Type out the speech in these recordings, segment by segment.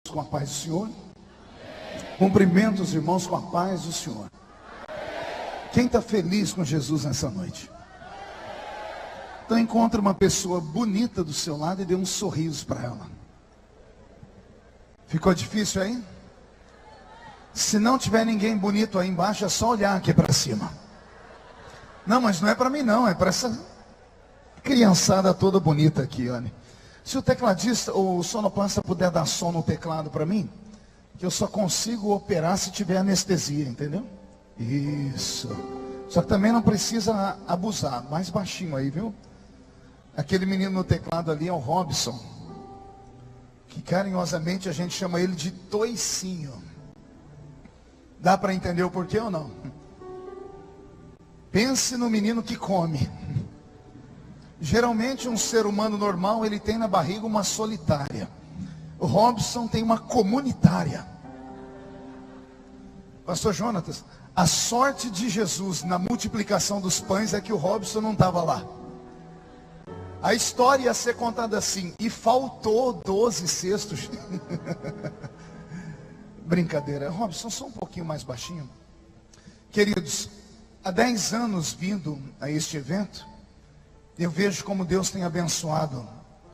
Com a paz do Senhor. Cumprimento os irmãos com a paz do Senhor. Quem está feliz com Jesus nessa noite? Então encontre uma pessoa bonita do seu lado e dê um sorriso para ela. Ficou difícil aí? Se não tiver ninguém bonito aí embaixo, é só olhar aqui para cima. Não, mas não é para mim não, é para essa criançada toda bonita aqui, olha. Se o tecladista ou o sonoplasta puder dar som no teclado para mim, que eu só consigo operar se tiver anestesia, entendeu? Isso. Só que também não precisa abusar, mais baixinho aí, viu? Aquele menino no teclado ali é o Robson, que carinhosamente a gente chama ele de Toicinho. Dá para entender o porquê ou não? Pense no menino que come. Geralmente um ser humano normal, ele tem na barriga uma solitária. O Robson tem uma comunitária. Pastor Jonatas, a sorte de Jesus na multiplicação dos pães é que o Robson não estava lá. A história ia ser contada assim: e faltou 12 cestos. Brincadeira. Robson, só um pouquinho mais baixinho. Queridos, há 10 anos vindo a este evento, eu vejo como Deus tem abençoado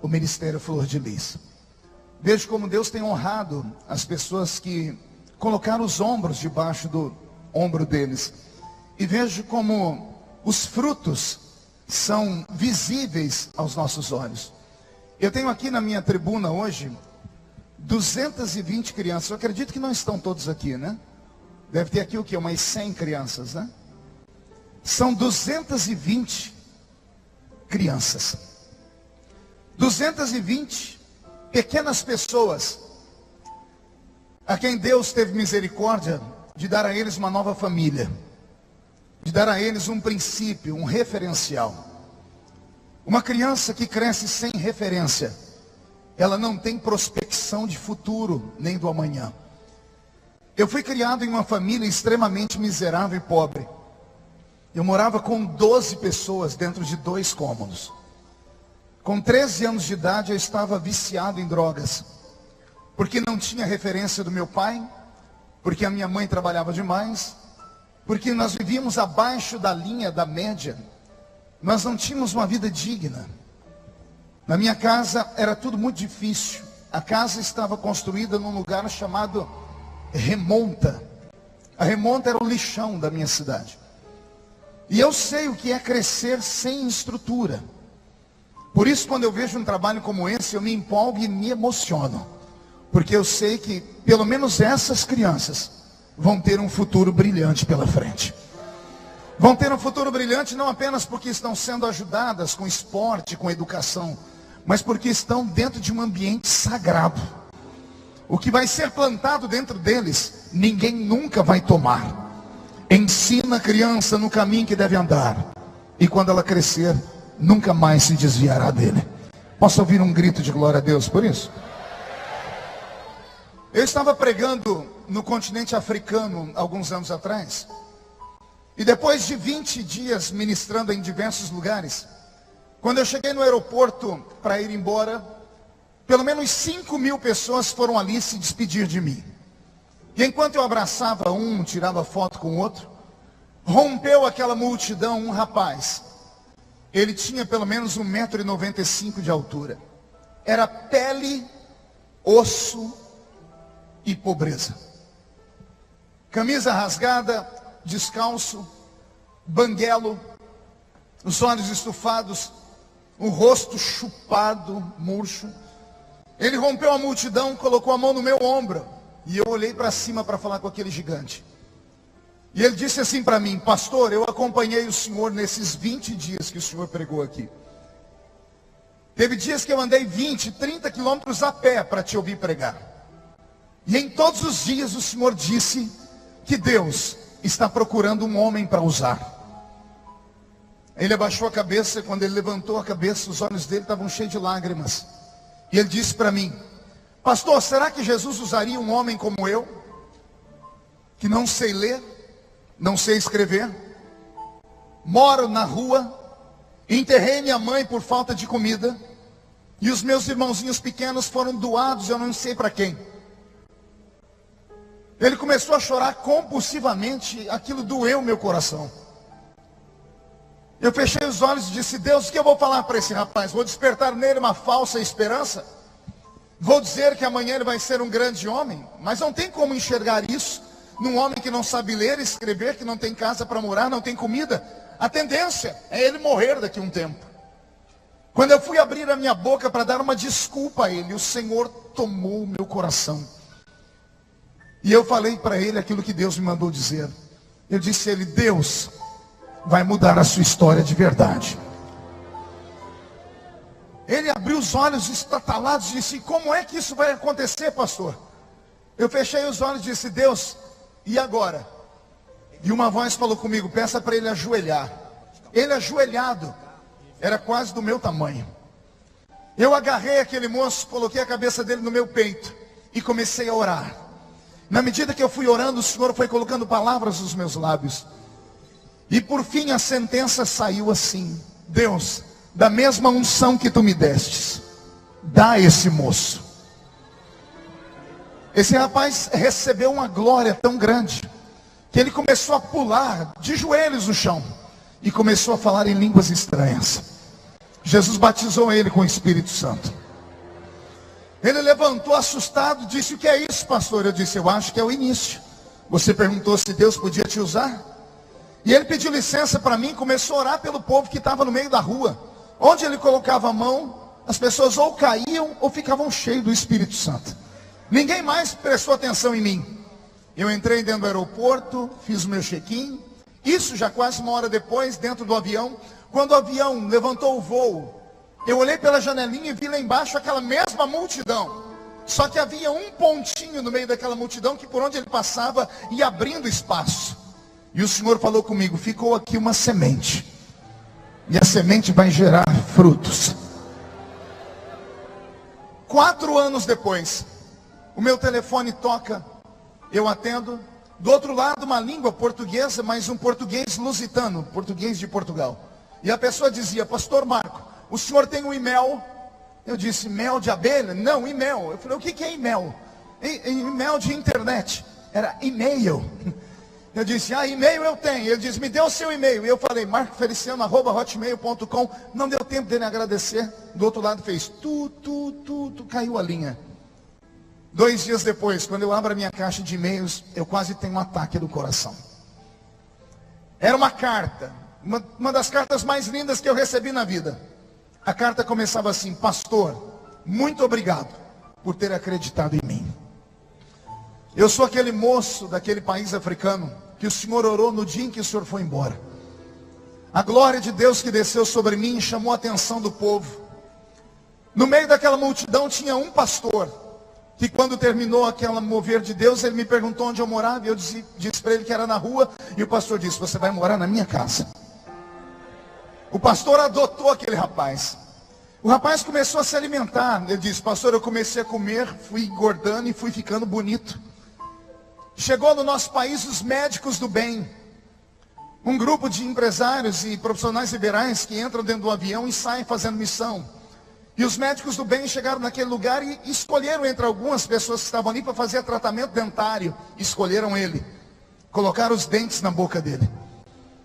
o Ministério Flor de Lis. Vejo como Deus tem honrado as pessoas que colocaram os ombros debaixo do ombro deles. E vejo como os frutos são visíveis aos nossos olhos. Eu tenho aqui na minha tribuna hoje 220 crianças. Eu acredito que não estão todos aqui, né? Deve ter aqui o quê? Umas 100 crianças, né? São 220 crianças. 220 pequenas pessoas a quem Deus teve misericórdia de dar a eles uma nova família, de dar a eles um princípio, um referencial. Uma criança que cresce sem referência, ela não tem prospecção de futuro, nem do amanhã. Eu fui criado em uma família extremamente miserável e pobre. Eu morava com 12 pessoas dentro de 2 cômodos. Com 13 anos de idade eu estava viciado em drogas, porque não tinha referência do meu pai, porque a minha mãe trabalhava demais, porque nós vivíamos abaixo da linha da média. Nós não tínhamos uma vida digna. Na minha casa era tudo muito difícil. A casa estava construída num lugar chamado Remonta. A Remonta era o lixão da minha cidade. E eu sei o que é crescer sem estrutura. Por isso, quando eu vejo um trabalho como esse, eu me empolgo e me emociono. Porque eu sei que, pelo menos essas crianças, vão ter um futuro brilhante pela frente. Vão ter um futuro brilhante não apenas porque estão sendo ajudadas com esporte, com educação, mas porque estão dentro de um ambiente sagrado. O que vai ser plantado dentro deles, ninguém nunca vai tomar. Ensina a criança no caminho que deve andar, e quando ela crescer, nunca mais se desviará dele. Posso ouvir um grito de glória a Deus por isso? Eu estava pregando no continente africano alguns anos atrás, e depois de 20 dias ministrando em diversos lugares, quando eu cheguei no aeroporto para ir embora, pelo menos 5.000 pessoas foram ali se despedir de mim. E enquanto eu abraçava um, tirava foto com o outro, rompeu aquela multidão um rapaz. Ele tinha pelo menos 1,95 m de altura. Era pele, osso e pobreza. Camisa rasgada, descalço, banguelo, os olhos estufados, o rosto chupado, murcho. Ele rompeu a multidão, colocou a mão no meu ombro. E eu olhei para cima para falar com aquele gigante. E ele disse assim para mim: pastor, eu acompanhei o senhor nesses 20 dias que o senhor pregou aqui. Teve dias que eu andei 20, 30 quilômetros a pé para te ouvir pregar. E em todos os dias o senhor disse que Deus está procurando um homem para usar. Ele abaixou a cabeça. Quando ele levantou a cabeça, os olhos dele estavam cheios de lágrimas. E ele disse para mim: pastor, será que Jesus usaria um homem como eu, que não sei ler, não sei escrever, moro na rua, enterrei minha mãe por falta de comida, e os meus irmãozinhos pequenos foram doados, eu não sei para quem. Ele começou a chorar compulsivamente, aquilo doeu meu coração. Eu fechei os olhos e disse: Deus, o que eu vou falar para esse rapaz? Vou despertar nele uma falsa esperança? Vou dizer que amanhã ele vai ser um grande homem? Mas não tem como enxergar isso num homem que não sabe ler e escrever, que não tem casa para morar, não tem comida. A tendência é ele morrer daqui a um tempo. Quando eu fui abrir a minha boca para dar uma desculpa a ele, o Senhor tomou o meu coração. E eu falei para ele aquilo que Deus me mandou dizer. Eu disse a ele: Deus vai mudar a sua história de verdade. Ele abriu os olhos estatalados e disse: como é que isso vai acontecer, pastor? Eu fechei os olhos e disse: Deus, e agora? E uma voz falou comigo: peça para ele ajoelhar. Ele ajoelhado, era quase do meu tamanho. Eu agarrei aquele moço, coloquei a cabeça dele no meu peito e comecei a orar. Na medida que eu fui orando, o Senhor foi colocando palavras nos meus lábios. E por fim a sentença saiu assim: Deus, da mesma unção que tu me destes, dá a esse moço. Esse rapaz recebeu uma glória tão grande, que ele começou a pular de joelhos no chão, e começou a falar em línguas estranhas. Jesus batizou ele com o Espírito Santo. Ele levantou assustado, disse: o que é isso, pastor? Eu disse: eu acho que é o início. Você perguntou se Deus podia te usar? E ele pediu licença para mim, começou a orar pelo povo que estava no meio da rua. Onde ele colocava a mão, as pessoas ou caíam ou ficavam cheias do Espírito Santo. Ninguém mais prestou atenção em mim. Eu entrei dentro do aeroporto, fiz o meu check-in. Isso já quase uma hora depois, dentro do avião. Quando o avião levantou o voo, eu olhei pela janelinha e vi lá embaixo aquela mesma multidão. Só que havia um pontinho no meio daquela multidão que por onde ele passava ia abrindo espaço. E o Senhor falou comigo: ficou aqui uma semente. E a semente vai gerar frutos. 4 anos depois, o meu telefone toca, eu atendo. Do outro lado, uma língua portuguesa, mas um português lusitano, português de Portugal. E a pessoa dizia: pastor Marco, o senhor tem um e-mail? Eu disse: mel de abelha? Não, e-mail. Eu falei: o que é e-mail? E-mail de internet. Era e-mail. Eu disse: e-mail eu tenho. Ele disse: me dê o seu e-mail. E eu falei: marcofeliciano@hotmail.com. Não deu tempo dele agradecer. Do outro lado fez caiu a linha. 2 dias depois, quando eu abro a minha caixa de e-mails, eu quase tenho um ataque do coração. Era uma carta, uma das cartas mais lindas que eu recebi na vida. A carta começava assim: pastor, muito obrigado por ter acreditado em mim. Eu sou aquele moço daquele país africano que o Senhor orou no dia em que o Senhor foi embora. A glória de Deus que desceu sobre mim chamou a atenção do povo. No meio daquela multidão tinha um pastor, que quando terminou aquela mover de Deus, ele me perguntou onde eu morava, e eu disse para ele que era na rua, e o pastor disse: você vai morar na minha casa. O pastor adotou aquele rapaz. O rapaz começou a se alimentar. Ele disse: pastor, eu comecei a comer, fui engordando e fui ficando bonito. Chegou no nosso país os médicos do bem, um grupo de empresários e profissionais liberais que entram dentro do avião e saem fazendo missão. E os médicos do bem chegaram naquele lugar e escolheram entre algumas pessoas que estavam ali para fazer tratamento dentário. Escolheram ele, colocaram os dentes na boca dele.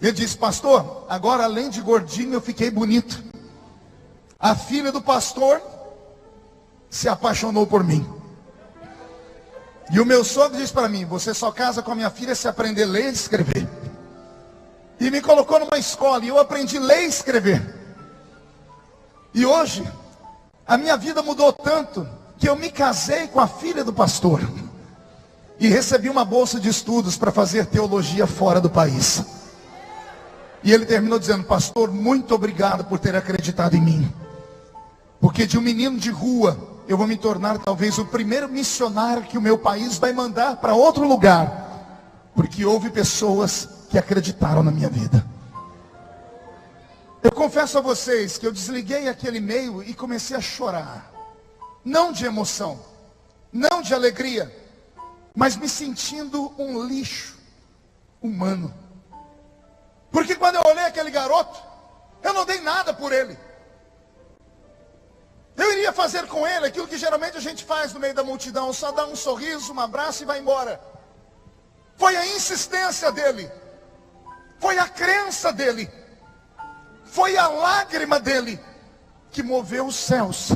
Ele disse: pastor, agora além de gordinho eu fiquei bonito. A filha do pastor se apaixonou por mim. E o meu sogro disse para mim: você só casa com a minha filha se aprender a ler e escrever. E me colocou numa escola e eu aprendi a ler e escrever. E hoje a minha vida mudou tanto que eu me casei com a filha do pastor e recebi uma bolsa de estudos para fazer teologia fora do país. E ele terminou dizendo: pastor, muito obrigado por ter acreditado em mim, porque de um menino de rua eu vou me tornar talvez o primeiro missionário que o meu país vai mandar para outro lugar, porque houve pessoas que acreditaram na minha vida. Eu confesso a vocês que eu desliguei aquele e-mail e comecei a chorar. Não de emoção, não de alegria, mas me sentindo um lixo humano. Porque quando eu olhei aquele garoto, eu não dei nada por ele. Eu iria fazer com ele aquilo que geralmente a gente faz no meio da multidão: só dá um sorriso, um abraço e vai embora. foi a insistência dele, foi a crença dele, foi a lágrima dele que moveu os céus.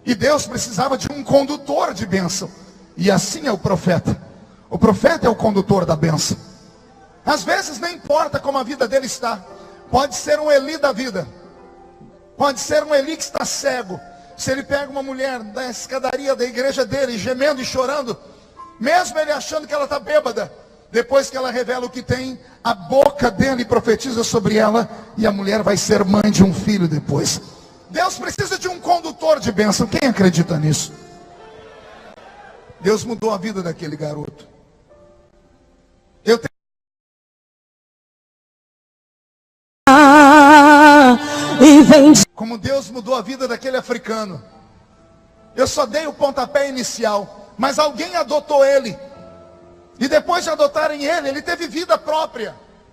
E Deus precisava de um condutor de bênção. E assim é o profeta. O profeta é o condutor da bênção. Às vezes nem importa como a vida dele está. Pode ser um Eli da vida. Pode ser um Eli que está cego. Se ele pega uma mulher da escadaria da igreja dele, gemendo e chorando, mesmo ele achando que ela está bêbada, depois que ela revela o que tem, a boca dele profetiza sobre ela, e a mulher vai ser mãe de um filho depois. Deus precisa de um condutor de bênção. Quem acredita nisso? Deus mudou a vida daquele garoto. Como Deus mudou a vida daquele africano. Eu só dei o pontapé inicial, mas alguém adotou ele. E depois de adotarem ele, ele teve vida própria.